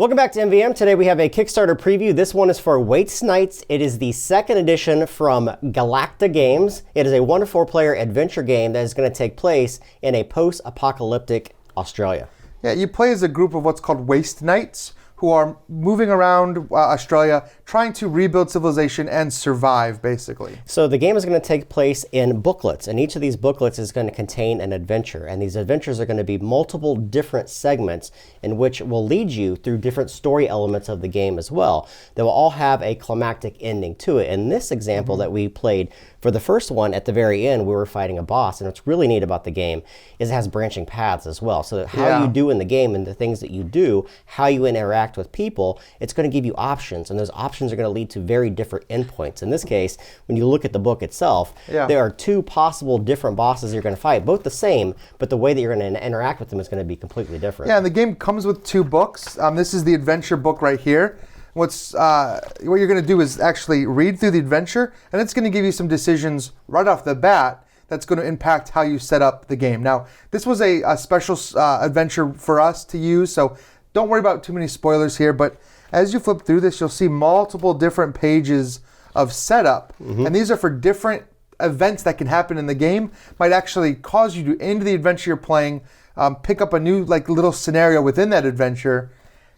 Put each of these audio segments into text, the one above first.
Welcome back to MVM. Today we have a Kickstarter preview. This one is for Waste Nights. It is the second edition from Galakta Games. It is a 1 to 4 player adventure game that is going to take place in a post-apocalyptic Australia. Yeah, you play as a group of what's called Waste Knights who are moving around Australia trying to rebuild civilization and survive, basically. So the game is going to take place in booklets, and each of these booklets is going to contain an adventure, and these adventures are going to be multiple different segments in which will lead you through different story elements of the game as well. They will all have a climactic ending to it. In this example that we played, for the first one, at the very end, we were fighting a boss, and what's really neat about the game is it has branching paths as well. So how you do in the game and the things that you do, how you interact with people, it's going to give you options, and those options are going to lead to very different endpoints. In this case, when you look at the book itself, there are 2 possible different bosses you're going to fight, both the same, but the way that you're going to interact with them is going to be completely different. Yeah, and the game comes with 2 books. This is the adventure book right here. What you're going to do is actually read through the adventure, and it's going to give you some decisions right off the bat that's going to impact how you set up the game. Now, this was a special adventure for us to use, so don't worry about too many spoilers here, but as you flip through this, you'll see multiple different pages of setup, and these are for different events that can happen in the game. Might actually cause you to end the adventure you're playing, pick up a new little scenario within that adventure,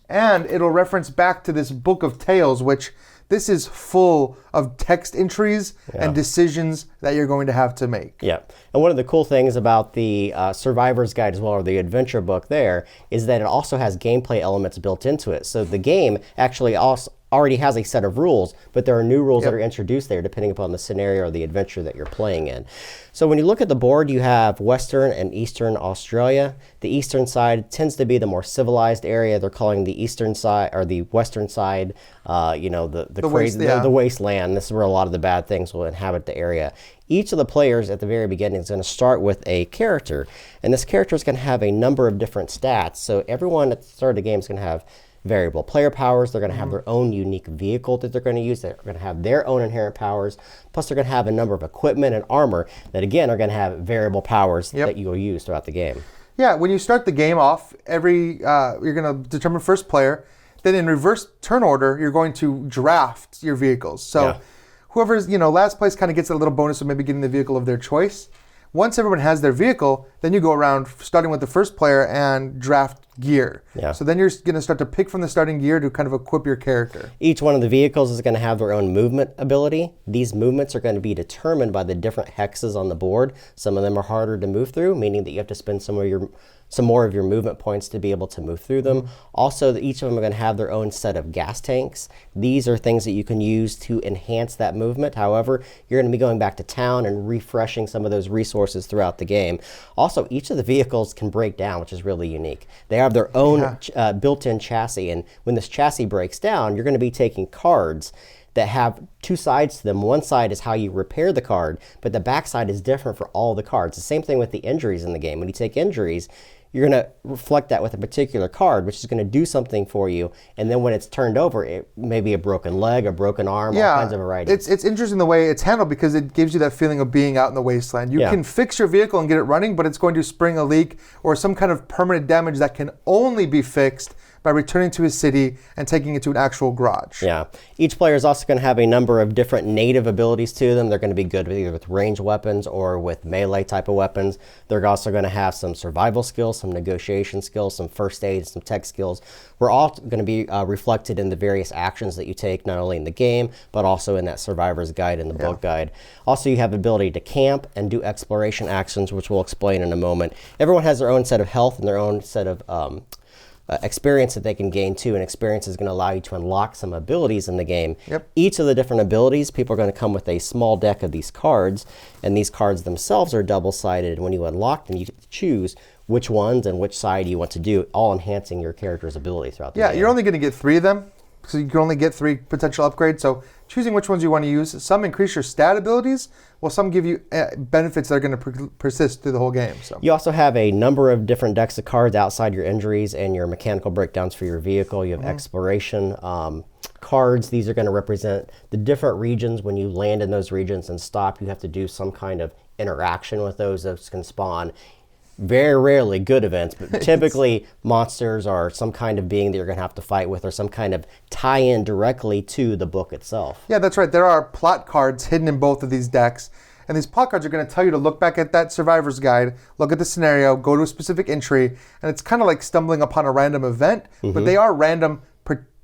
and it'll reference back to this book of tales, which this is full of text entries and decisions that you're going to have to make. Yeah, and one of the cool things about the Survivor's Guide as well, or the adventure book there, is that it also has gameplay elements built into it. So the game actually also already has a set of rules, but there are new rules that are introduced there depending upon the scenario or the adventure that you're playing in. So when you look at the board, you have Western and Eastern Australia. The eastern side tends to be the more civilized area. They're calling the eastern side, or the western side, the wasteland. This is where a lot of the bad things will inhabit the area. Each of the players at the very beginning is going to start with a character, and this character is going to have a number of different stats. So everyone at the start of the game is going to have variable player powers. They're going to have their own unique vehicle that they're going to use. They're going to have their own inherent powers. Plus, they're going to have a number of equipment and armor that, again, are going to have variable powers that you will use throughout the game. Yeah, when you start the game off, you're going to determine first player. Then in reverse turn order, you're going to draft your vehicles. So whoever's last place kind of gets a little bonus of maybe getting the vehicle of their choice. Once everyone has their vehicle, then you go around starting with the first player and draft gear. So then you're going to start to pick from the starting gear to kind of equip your character. Each one of the vehicles is going to have their own movement ability. These movements are going to be determined by the different hexes on the board. Some of them are harder to move through, meaning that you have to spend some more of your movement points to be able to move through them. Also, each of them are going to have their own set of gas tanks. These are things that you can use to enhance that movement. However, you're going to be going back to town and refreshing some of those resources throughout the game. Also, each of the vehicles can break down, which is really unique. They have their own built-in chassis, and when this chassis breaks down, you're going to be taking cards that have 2 sides to them. One side is how you repair the card, but the back side is different for all the cards. The same thing with the injuries in the game. When you take injuries, you're going to reflect that with a particular card, which is going to do something for you. And then when it's turned over, it may be a broken leg, a broken arm, all kinds of varieties. It's interesting the way it's handled because it gives you that feeling of being out in the wasteland. You can fix your vehicle and get it running, but it's going to spring a leak or some kind of permanent damage that can only be fixed by returning to his city and taking it to an actual garage. Each player is also going to have a number of different native abilities to them. They're going to be good either with ranged weapons or with melee type of weapons. They're also going to have some survival skills, some negotiation skills, some first aid, some tech skills. We're all going to be reflected in the various actions that you take, not only in the game, but also in that Survivor's Guide and the book guide. Also, you have the ability to camp and do exploration actions, which we'll explain in a moment. Everyone has their own set of health and their own set of experience that they can gain too, and experience is going to allow you to unlock some abilities in the game. Each of the different abilities, people are going to come with a small deck of these cards, and these cards themselves are double-sided, and when you unlock them, you get to choose which ones and which side you want to do, all enhancing your character's ability throughout the game. You're only going to get 3 of them, so you can only get 3 potential upgrades, so choosing which ones you want to use. Some increase your stat abilities, while some give you benefits that are going to persist through the whole game. So you also have a number of different decks of cards outside your injuries and your mechanical breakdowns for your vehicle. You have exploration cards. These are going to represent the different regions. When you land in those regions and stop, you have to do some kind of interaction with those. Those can spawn very rarely good events, but typically monsters are some kind of being that you're going to have to fight with, or some kind of tie-in directly to the book itself. Yeah, that's right. There are plot cards hidden in both of these decks. And these plot cards are going to tell you to look back at that survivor's guide, look at the scenario, go to a specific entry, and it's kind of like stumbling upon a random event, but they are random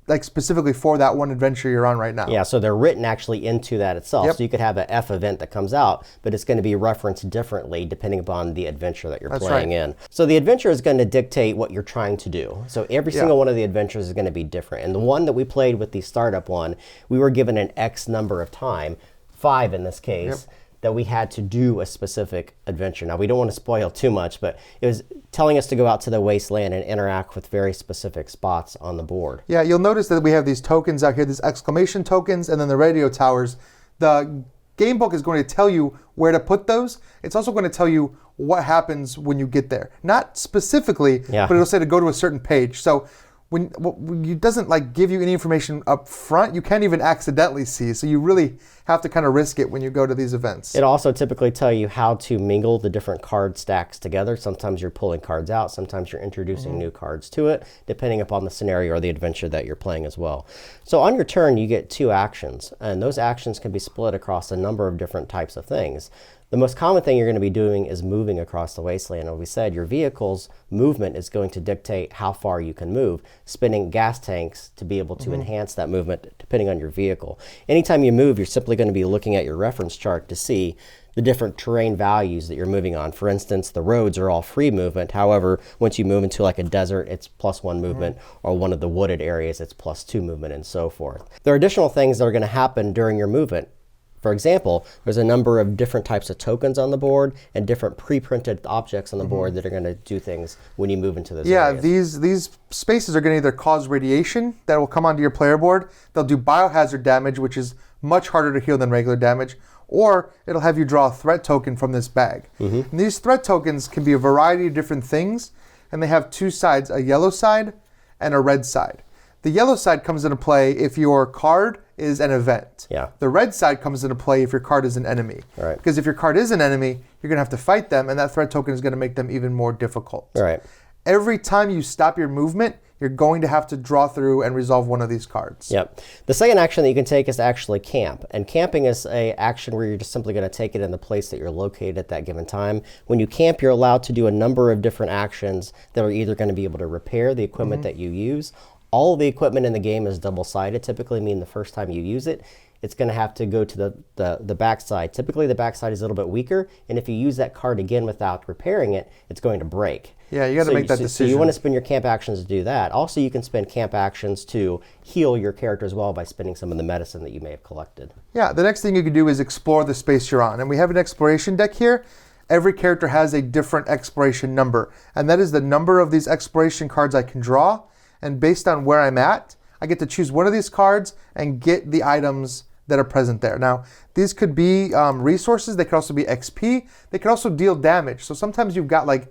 like specifically for that one adventure you're on right now. Yeah, so they're written actually into that itself. Yep. So you could have an F event that comes out, but it's going to be referenced differently depending upon the adventure that you're playing in. So the adventure is going to dictate what you're trying to do. So every single one of the adventures is going to be different. And the one that we played with the startup one, we were given an X number of time, 5 in this case, that we had to do a specific adventure. Now, we don't want to spoil too much, but it was telling us to go out to the wasteland and interact with very specific spots on the board. Yeah, you'll notice that we have these tokens out here, these exclamation tokens, and then the radio towers. The game book is going to tell you where to put those. It's also going to tell you what happens when you get there. Not specifically, but it'll say to go to a certain page. So when it doesn't like give you any information up front, you can't even accidentally see. So you really have to kind of risk it when you go to these events. It also typically tell you how to mingle the different card stacks together. Sometimes you're pulling cards out, sometimes you're introducing new cards to it, depending upon the scenario or the adventure that you're playing as well. So on your turn, you get 2 actions, and those actions can be split across a number of different types of things. The most common thing you're going to be doing is moving across the wasteland. And we said your vehicle's movement is going to dictate how far you can move, spinning gas tanks to be able to enhance that movement depending on your vehicle. Anytime you move, you're simply going to be looking at your reference chart to see the different terrain values that you're moving on. For instance, the roads are all free movement. However, once you move into like a desert, it's +1 movement, or one of the wooded areas, it's +2 movement, and so forth. There are additional things that are going to happen during your movement. For example, there's a number of different types of tokens on the board and different pre-printed objects on the board that are going to do things when you move into those areas. These spaces are going to either cause radiation that will come onto your player board, they'll do biohazard damage, which is much harder to heal than regular damage, or it'll have you draw a threat token from this bag. And these threat tokens can be a variety of different things, and they have 2 sides, a yellow side and a red side. The yellow side comes into play if your card is an event. The red side comes into play if your card is an enemy. Because if your card is an enemy, you're going to have to fight them, and that threat token is going to make them even more difficult. Every time you stop your movement, you're going to have to draw through and resolve one of these cards. The second action that you can take is to actually camp. And camping is an action where you're just simply going to take it in the place that you're located at that given time. When you camp, you're allowed to do a number of different actions that are either going to be able to repair the equipment that you use. All of the equipment in the game is double-sided, typically mean the first time you use it, it's going to have to go to the backside. Typically, the backside is a little bit weaker, and if you use that card again without repairing it, it's going to break. Yeah, you got to make that decision. So you want to spend your camp actions to do that. Also, you can spend camp actions to heal your character as well by spending some of the medicine that you may have collected. Yeah, the next thing you can do is explore the space you're on. And we have an exploration deck here. Every character has a different exploration number, and that is the number of these exploration cards I can draw. And based on where I'm at, I get to choose one of these cards and get the items that are present there. Now, these could be resources. They could also be XP. They could also deal damage. So sometimes you've got like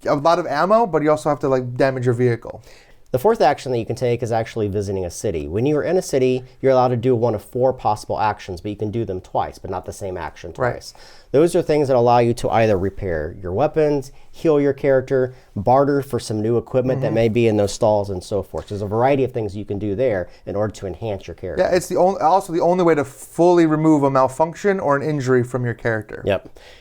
a lot of ammo, but you also have to like damage your vehicle. The fourth action that you can take is actually visiting a city. When you are in a city, you're allowed to do one of 4 possible actions, but you can do them twice, but not the same action twice. Those are things that allow you to either repair your weapons, heal your character, barter for some new equipment that may be in those stalls, and so forth. There's a variety of things you can do there in order to enhance your character. Yeah, it's also the only way to fully remove a malfunction or an injury from your character.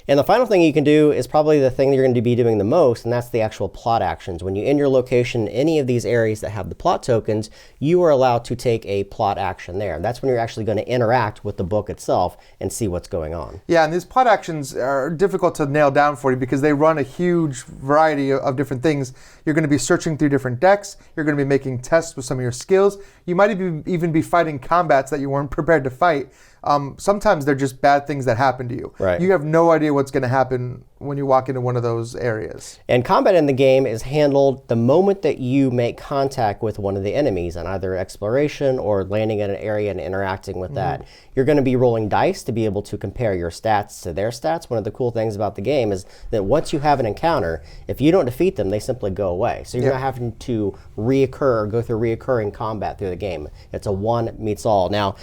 And the final thing you can do is probably the thing that you're going to be doing the most, and that's the actual plot actions. When you end your location in any of these areas that have the plot tokens, you are allowed to take a plot action there. And that's when you're actually going to interact with the book itself and see what's going on. Yeah, and these plot actions are difficult to nail down for you because they run a huge variety of different things. You're going to be searching through different decks. You're going to be making tests with some of your skills. You might even be fighting combats that you weren't prepared to fight. Sometimes they're just bad things that happen to you. You have no idea what's going to happen when you walk into one of those areas. And combat in the game is handled the moment that you make contact with one of the enemies on either exploration or landing in an area and interacting with that. You're going to be rolling dice to be able to compare your stats to their stats. One of the cool things about the game is that once you have an encounter, if you don't defeat them, they simply go away. So you're not having to go through reoccurring combat through the game. It's a one meets all. Now,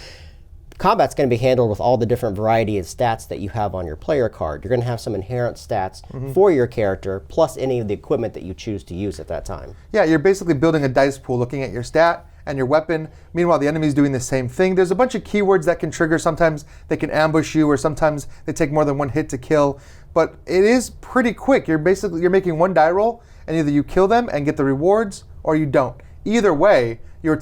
combat's going to be handled with all the different variety of stats that you have on your player card. You're going to have some inherent stats for your character, plus any of the equipment that you choose to use at that time. Yeah, you're basically building a dice pool looking at your stat and your weapon. Meanwhile, the enemy's doing the same thing. There's a bunch of keywords that can trigger. Sometimes they can ambush you, or sometimes they take more than one hit to kill. But it is pretty quick. You're making one die roll, and either you kill them and get the rewards, or you don't. Either way, you're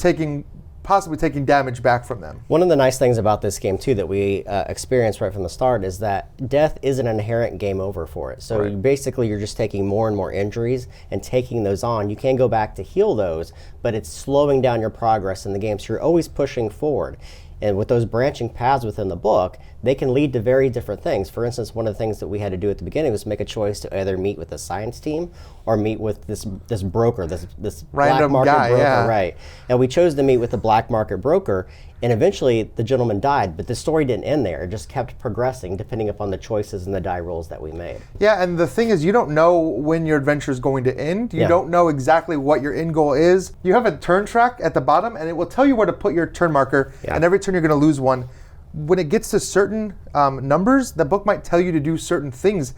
possibly taking damage back from them. One of the nice things about this game too that we experienced right from the start is that death is an inherent game over for it. So basically you're just taking more and more injuries and taking those on. You can go back to heal those, but it's slowing down your progress in the game. So you're always pushing forward. And with those branching paths within the book, they can lead to very different things. For instance, one of the things that we had to do at the beginning was make a choice to either meet with the science team or meet with this broker, this random black market guy, broker, yeah. right? And we chose to meet with the black market broker, and eventually the gentleman died. But the story didn't end there; it just kept progressing depending upon the choices and the die rolls that we made. Yeah, and the thing is, you don't know when your adventure is going to end. You don't know exactly what your end goal is. You have a turn track at the bottom, and it will tell you where to put your turn marker. And every turn you're going to lose one. When it gets to certain numbers, the book might tell you to do certain things.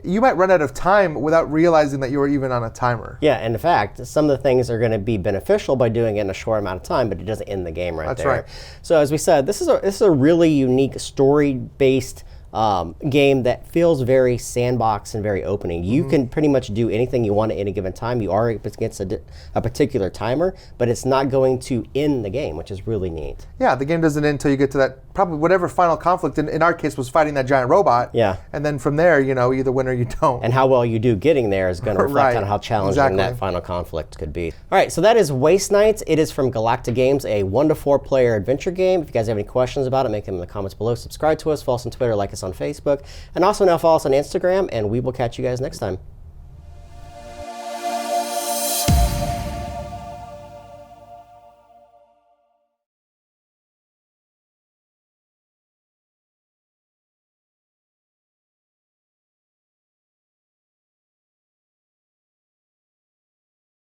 You might run out of time without realizing that you were even on a timer. Yeah, and in fact, some of the things are going to be beneficial by doing it in a short amount of time, but it doesn't end the game right there. That's right. So as we said, this is a really unique story-based game that feels very sandbox and very opening. You can pretty much do anything you want at any given time. You are up against a particular timer, but it's not going to end the game, which is really neat. Yeah, the game doesn't end until you get to that, probably whatever final conflict, in our case was fighting that giant robot. Yeah. And then from there, you either win or you don't. And how well you do getting there is going to reflect on how challenging that final conflict could be. All right, so that is Waste Nights. It is from Galakta Games, a 1 to 4 player adventure game. If you guys have any questions about it, make them in the comments below. Subscribe to us, follow us on Twitter, like us on Facebook, and also now follow us on Instagram, and we will catch you guys next time.